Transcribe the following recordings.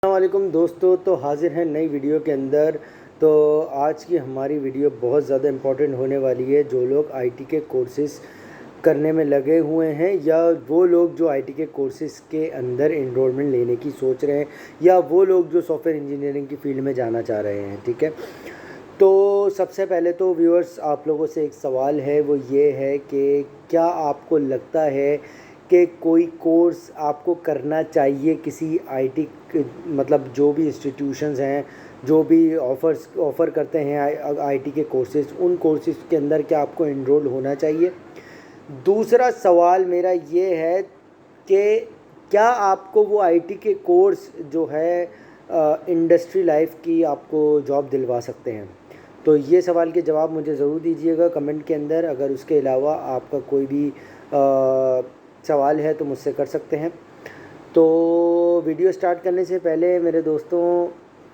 वालेकुम दोस्तों, तो हाज़िर हैं नई वीडियो के अंदर। तो आज की हमारी वीडियो बहुत ज़्यादा इम्पोर्टेंट होने वाली है। जो लोग आईटी के कोर्सेज़ करने में लगे हुए हैं, या वो लोग जो आईटी के कोर्सेज़ के अंदर इनरोलमेंट लेने की सोच रहे हैं, या वो लोग जो सॉफ्टवेयर इंजीनियरिंग की फ़ील्ड में जाना चाह रहे हैं। ठीक है, तो सबसे पहले तो व्यूअर्स, आप लोगों से एक सवाल है, वो ये है कि क्या आपको लगता है कि कोई कोर्स आपको करना चाहिए किसी आईटी मतलब जो भी इंस्टीट्यूशंस हैं, जो भी ऑफ़र करते हैं आईटी के कोर्सेज़, उन कोर्सेज़ के अंदर क्या आपको इनरोल होना चाहिए। दूसरा सवाल मेरा ये है कि क्या आपको वो आईटी के कोर्स जो है इंडस्ट्री लाइफ की आपको जॉब दिलवा सकते हैं। तो ये सवाल के जवाब मुझे ज़रूर दीजिएगा कमेंट के अंदर। अगर उसके अलावा आपका कोई भी सवाल है तो मुझसे कर सकते हैं। तो वीडियो स्टार्ट करने से पहले मेरे दोस्तों,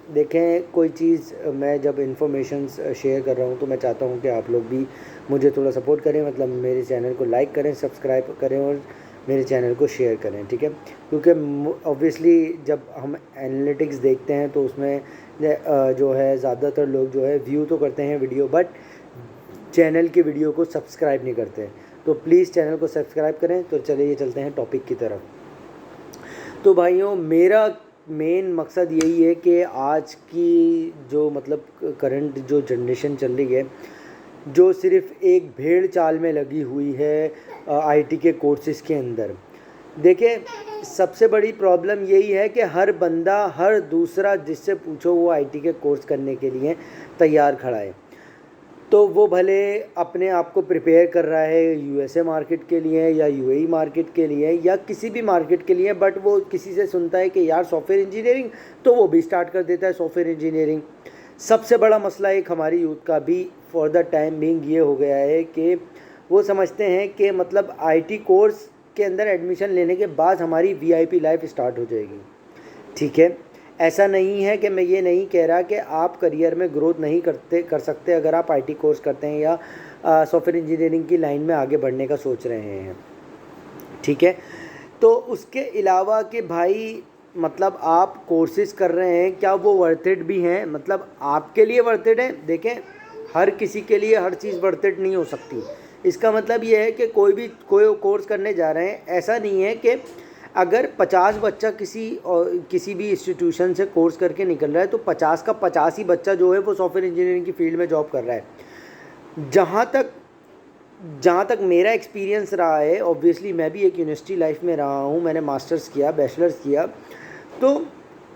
देखें, कोई चीज़ मैं जब इन्फॉर्मेशंस शेयर कर रहा हूँ तो मैं चाहता हूँ कि आप लोग भी मुझे थोड़ा सपोर्ट करें, मतलब मेरे चैनल को लाइक करें, सब्सक्राइब करें और मेरे चैनल को शेयर करें। ठीक है, क्योंकि ऑब्वियसली जब हम एनालिटिक्स देखते हैं तो उसमें जो है ज़्यादातर लोग जो है व्यू तो करते हैं वीडियो, बट चैनल की वीडियो को सब्सक्राइब नहीं करते। तो प्लीज़ चैनल को सब्सक्राइब करें। तो चलिए चलते हैं टॉपिक की तरफ। तो भाइयों, मेरा मेन मकसद यही है कि आज की जो मतलब करंट जो जनरेशन चल रही है, जो सिर्फ़ एक भेड़ चाल में लगी हुई है आईटी के कोर्सेज़ के अंदर। देखिए, सबसे बड़ी प्रॉब्लम यही है कि हर बंदा, हर दूसरा जिससे पूछो वो आईटी के कोर्स करने के लिए तैयार खड़ा है। तो वो भले अपने आप को प्रिपेयर कर रहा है यूएसए मार्केट के लिए या यूएई मार्केट के लिए या किसी भी मार्केट के लिए, बट वो किसी से सुनता है कि यार सॉफ्टवेयर इंजीनियरिंग, तो वो भी स्टार्ट कर देता है सॉफ्टवेयर इंजीनियरिंग। सबसे बड़ा मसला एक हमारी यूथ का भी फॉर द टाइम बीइंग ये हो गया है कि वो समझते हैं कि मतलब आईटी कोर्स के अंदर एडमिशन लेने के बाद हमारी वीआईपी लाइफ स्टार्ट हो जाएगी। ठीक है, ऐसा नहीं है कि मैं ये नहीं कह रहा कि आप करियर में ग्रोथ नहीं कर सकते अगर आप आईटी कोर्स करते हैं या सॉफ्टवेयर इंजीनियरिंग की लाइन में आगे बढ़ने का सोच रहे हैं। ठीक है, तो उसके अलावा कि भाई मतलब आप कोर्सेज़ कर रहे हैं, क्या वो वर्थ इट भी हैं, मतलब आपके लिए वर्थ इट है। देखें, हर किसी के लिए हर चीज़ वर्थ इट नहीं हो सकती। इसका मतलब ये है कि कोई कोर्स करने जा रहे हैं, ऐसा नहीं है कि अगर 50 बच्चा किसी भी इंस्टीट्यूशन से कोर्स करके निकल रहा है तो 50 का 50 ही बच्चा जो है वो सॉफ्टवेयर इंजीनियरिंग की फील्ड में जॉब कर रहा है। जहाँ तक मेरा एक्सपीरियंस रहा है, ऑब्वियसली मैं भी एक यूनिवर्सिटी लाइफ में रहा हूँ, मैंने मास्टर्स किया, बैचलर्स किया, तो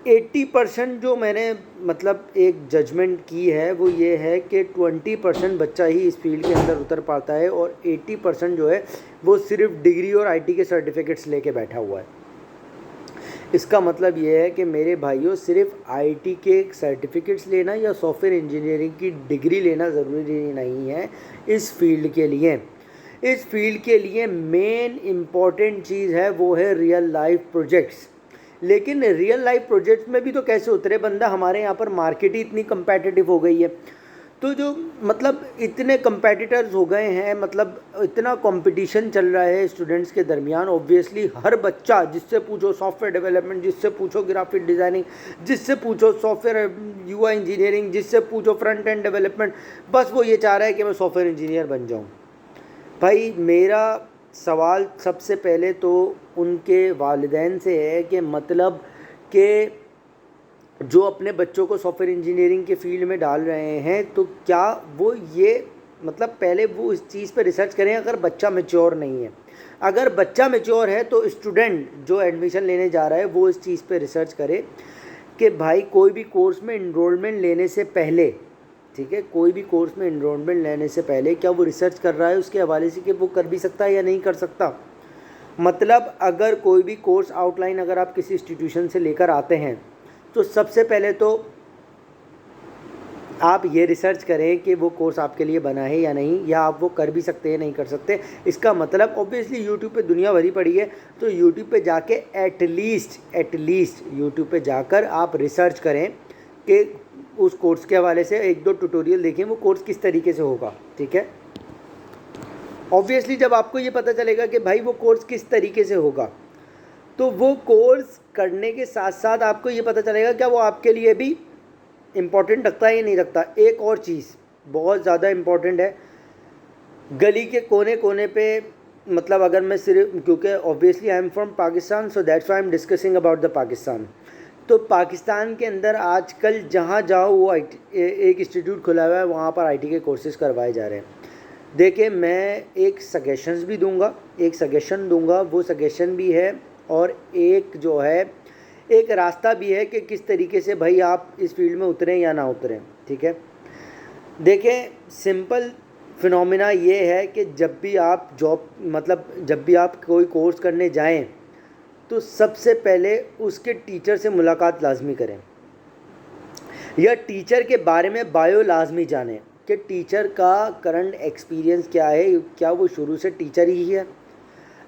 80% जो मैंने मतलब एक जजमेंट की है वो ये है कि 20% बच्चा ही इस फील्ड के अंदर उतर पाता है और 80% जो है वो सिर्फ डिग्री और आईटी के सर्टिफिकेट्स लेके बैठा हुआ है। इसका मतलब ये है कि मेरे भाइयों, सिर्फ आईटी के सर्टिफिकेट्स लेना या सॉफ्टवेयर इंजीनियरिंग की डिग्री लेना ज़रूरी नहीं है इस फील्ड के लिए। इस फील्ड के लिए मेन इम्पॉर्टेंट चीज़ है वो है रियल लाइफ प्रोजेक्ट्स। लेकिन रियल लाइफ प्रोजेक्ट्स में भी तो कैसे उतरे बंदा, हमारे यहाँ पर मार्केट ही इतनी कंपेटिटिव हो गई है। तो जो मतलब इतने कंपेटिटर्स हो गए हैं, मतलब इतना कंपटीशन चल रहा है स्टूडेंट्स के दरमियान, ऑब्वियसली हर बच्चा, जिससे पूछो सॉफ्टवेयर डेवलपमेंट, जिससे पूछो ग्राफिक डिज़ाइनिंग, जिससे पूछो सॉफ्टवेयर यूआई इंजीनियरिंग, जिससे पूछो फ्रंट एंड डेवलपमेंट, बस वो ये चाह रहा है कि मैं सॉफ्टवेयर इंजीनियर बन जाऊँ। भाई, मेरा सवाल सबसे पहले तो उनके वालिदैन से है कि मतलब कि जो अपने बच्चों को सॉफ्टवेयर इंजीनियरिंग के फील्ड में डाल रहे हैं, तो क्या वो ये मतलब पहले वो इस चीज़ पे रिसर्च करें। अगर बच्चा मैच्योर नहीं है, अगर बच्चा मैच्योर है तो स्टूडेंट जो एडमिशन लेने जा रहा है वो इस चीज़ पे रिसर्च करे कि भाई कोई भी कोर्स में इनरोलमेंट लेने से पहले, ठीक है, कोई भी कोर्स में इनरोलमेंट लेने से पहले क्या वो रिसर्च कर रहा है उसके हवाले से कि वो कर भी सकता है या नहीं कर सकता। मतलब अगर कोई भी कोर्स आउटलाइन अगर आप किसी इंस्टीट्यूशन से लेकर आते हैं तो सबसे पहले तो आप ये रिसर्च करें कि वो कोर्स आपके लिए बना है या नहीं, या आप वो कर भी सकते हैं नहीं कर सकते। इसका मतलब ऑब्वियसली यूट्यूब पे दुनिया भरी पड़ी है, तो यूट्यूब पे जाके एटलीस्ट यूट्यूब पे जाकर आप रिसर्च करें कि उस कोर्स के हवाले से 1-2 ट्यूटोरियल देखें वो कोर्स किस तरीके से होगा। ठीक है, ऑब्वियसली जब आपको ये पता चलेगा कि भाई वो कोर्स किस तरीके से होगा, तो वो कोर्स करने के साथ साथ आपको ये पता चलेगा क्या वो आपके लिए भी इम्पोर्टेंट रखता है या नहीं रखता। एक और चीज़ बहुत ज़्यादा इम्पोर्टेंट है, गली के कोने कोने पे, मतलब अगर मैं सिर्फ, क्योंकि obviously I am from Pakistan, so that's why I am discussing about the Pakistan. तो पाकिस्तान के अंदर आजकल जहाँ जाओ वो एक इंस्टीट्यूट खुला हुआ है, वहाँ पर आईटी के कोर्सेज़ करवाए जा रहे हैं। देखिए मैं एक सजेशंस भी दूंगा, एक सजेशन दूंगा, वो सजेशन भी है और एक जो है एक रास्ता भी है कि किस तरीके से भाई आप इस फील्ड में उतरें या ना उतरें। ठीक है, देखें सिंपल फिनोमिना ये है कि जब भी आप जॉब, मतलब जब भी आप कोई कोर्स करने जाएं तो सबसे पहले उसके टीचर से मुलाकात लाजमी करें, या टीचर के बारे में बायो लाजमी जानें कि टीचर का करंट एक्सपीरियंस क्या है, क्या वो शुरू से टीचर ही है।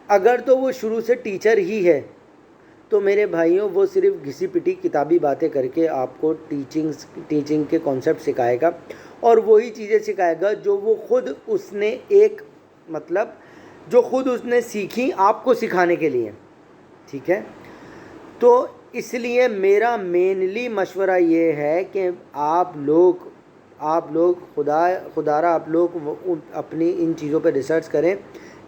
अगर तो वो शुरू से टीचर ही है तो मेरे भाइयों वो सिर्फ घिसी पिटी किताबी बातें करके आपको टीचिंग के कॉन्सेप्ट सिखाएगा और वही चीज़ें सिखाएगा जो वो खुद उसने जो खुद उसने सीखी आपको सिखाने के लिए। ठीक है, तो इसलिए मेरा मेनली मशवरा ये है कि आप लोग खुदारा आप लोग अपनी इन चीज़ों पर रिसर्च करें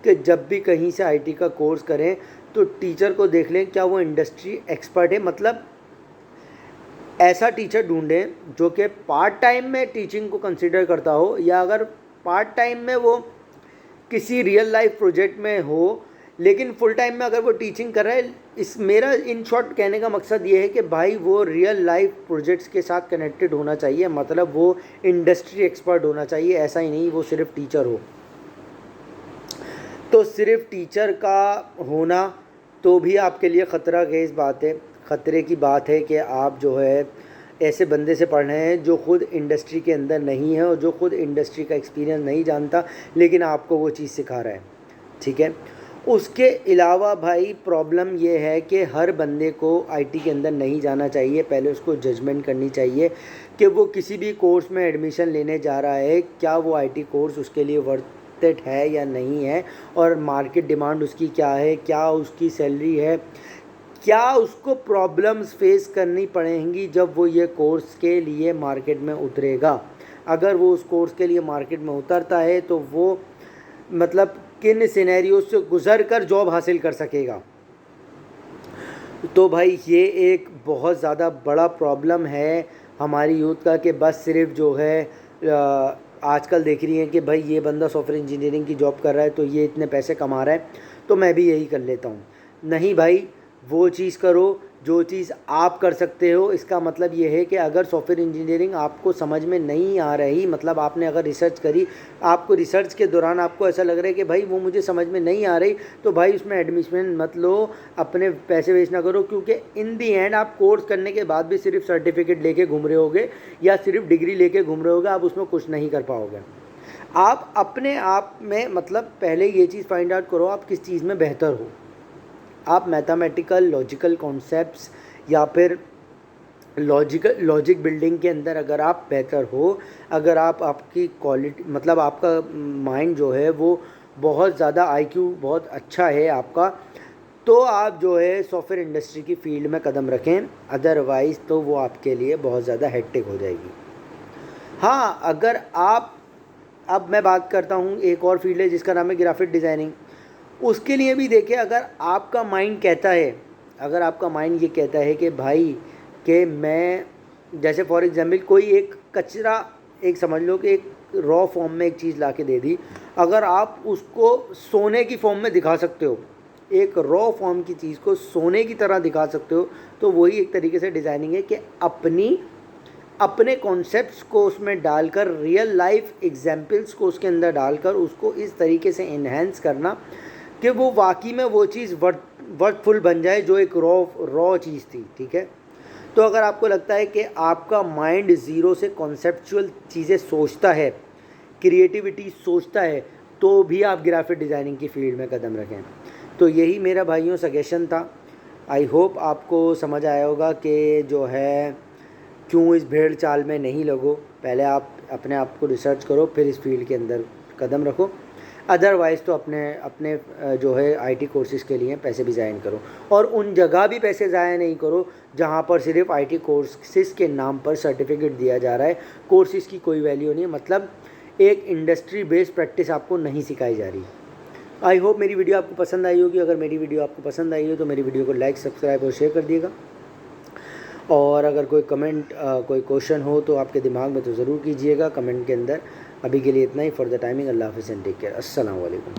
कि जब भी कहीं से आईटी का कोर्स करें तो टीचर को देख लें क्या वो इंडस्ट्री एक्सपर्ट है, मतलब ऐसा टीचर ढूंढें जो कि पार्ट टाइम में टीचिंग को कंसिडर करता हो, या अगर पार्ट टाइम में वो किसी रियल लाइफ प्रोजेक्ट में हो लेकिन फुल टाइम में अगर वो टीचिंग कर रहा है। इस मेरा इन शॉर्ट कहने का मकसद ये है कि भाई वो रियल लाइफ प्रोजेक्ट्स के साथ कनेक्टेड होना चाहिए, मतलब वो इंडस्ट्री एक्सपर्ट होना चाहिए, ऐसा ही नहीं वो सिर्फ टीचर हो। तो सिर्फ टीचर का होना तो भी आपके लिए ख़तरा खेज बात है, ख़तरे की बात है कि आप जो है ऐसे बंदे से पढ़ रहे हैं जो खुद इंडस्ट्री के अंदर नहीं है और जो खुद इंडस्ट्री का एक्सपीरियंस नहीं जानता लेकिन आपको वो चीज़ सिखा रहा है। ठीक है, उसके अलावा भाई प्रॉब्लम ये है कि हर बंदे को आईटी के अंदर नहीं जाना चाहिए, पहले उसको जजमेंट करनी चाहिए कि वो किसी भी कोर्स में एडमिशन लेने जा रहा है, क्या वो आईटी कोर्स उसके लिए वर्थ इट है या नहीं है, और मार्केट डिमांड उसकी क्या है, क्या उसकी सैलरी है, क्या उसको प्रॉब्लम्स फेस करनी पड़ेंगी जब वो ये कोर्स के लिए मार्केट में उतरेगा। अगर वो उस कोर्स के लिए मार्केट में उतरता है तो वो मतलब किन सिनेरियो से गुजर कर जॉब हासिल कर सकेगा। तो भाई ये एक बहुत ज़्यादा बड़ा प्रॉब्लम है हमारी यूथ का कि बस सिर्फ जो है आजकल देख रही हैं कि भाई ये बंदा सॉफ्टवेयर इंजीनियरिंग की जॉब कर रहा है तो ये इतने पैसे कमा रहा है तो मैं भी यही कर लेता हूँ। नहीं भाई, वो चीज़ करो जो चीज़ आप कर सकते हो। इसका मतलब ये है कि अगर सॉफ्टवेयर इंजीनियरिंग आपको समझ में नहीं आ रही, मतलब आपने अगर रिसर्च करी, आपको रिसर्च के दौरान आपको ऐसा लग रहा है कि भाई वो मुझे समझ में नहीं आ रही, तो भाई उसमें एडमिशन मत लो, अपने पैसे वेस्ट ना करो, क्योंकि इन दी एंड आप कोर्स करने के बाद भी सिर्फ सर्टिफिकेट लेके घूम रहे होगे या सिर्फ डिग्री लेके घूम रहे होगे, आप उसमें कुछ नहीं कर पाओगे। आप अपने आप में मतलब पहले ये चीज़ फाइंड आउट करो आप किस चीज़ में बेहतर हो। आप मैथमेटिकल लॉजिकल कॉन्सेप्ट्स या फिर लॉजिक बिल्डिंग के अंदर अगर आप बेहतर हो, अगर आपकी क्वालिटी मतलब आपका माइंड जो है वो बहुत ज़्यादा आईक्यू बहुत अच्छा है आपका, तो आप जो है सॉफ्टवेयर इंडस्ट्री की फील्ड में कदम रखें, अदरवाइज़ तो वो आपके लिए बहुत ज़्यादा हेक्टिक हो जाएगी। हाँ, अगर आप, अब मैं बात करता हूँ एक और फील्ड है जिसका नाम है ग्राफिक डिज़ाइनिंग। उसके लिए भी देखिए, अगर आपका माइंड कहता है, अगर आपका माइंड ये कहता है कि भाई कि मैं, जैसे फॉर एग्जांपल कोई एक कचरा, एक समझ लो कि एक रॉ फॉर्म में एक चीज़ ला के दे दी, अगर आप उसको सोने की फॉर्म में दिखा सकते हो, एक रॉ फॉर्म की चीज़ को सोने की तरह दिखा सकते हो, तो वही एक तरीके से डिज़ाइनिंग है कि अपने कॉन्सेप्ट्स को उसमें डालकर, रियल लाइफ एग्जाम्पल्स को उसके अंदर डालकर उसको इस तरीके से इन्हेंस करना कि वो वाकई में वो चीज़ वर्थफुल बन जाए जो एक रॉ चीज़ थी। ठीक है, तो अगर आपको लगता है कि आपका माइंड ज़ीरो से कॉन्सेप्चुअल चीज़ें सोचता है, क्रिएटिविटी सोचता है, तो भी आप ग्राफिक डिज़ाइनिंग की फील्ड में कदम रखें। तो यही मेरा भाइयों सजेशन था। आई होप आपको समझ आया होगा कि जो है क्यों इस भेड़ चाल में नहीं लगो, पहले आप अपने आप को रिसर्च करो, फिर इस फील्ड के अंदर कदम रखो। अदरवाइज़ तो अपने जो है आईटी कोर्सेज़ के लिए पैसे भी ज़ाया करो, और उन जगह भी पैसे ज़ाया नहीं करो जहाँ पर सिर्फ आईटी कोर्सेज़ के नाम पर सर्टिफिकेट दिया जा रहा है। कोर्सेज़ की कोई वैल्यू नहीं है, मतलब एक इंडस्ट्री बेस्ड प्रैक्टिस आपको नहीं सिखाई जा रही। आई होप मेरी वीडियो आपको पसंद आई होगी। अगर मेरी वीडियो आपको पसंद आई हो तो मेरी वीडियो को लाइक, सब्सक्राइब और शेयर कर दिएगा। और अगर कोई कमेंट कोई क्वेश्चन हो तो आपके दिमाग में तो ज़रूर कीजिएगा कमेंट के अंदर। अभी के लिए इतना ही। फॉर द टाइमिंग, अल्लाह हाफ़िज़ एंड टेक केयर। अस्सलाम वालेकुम।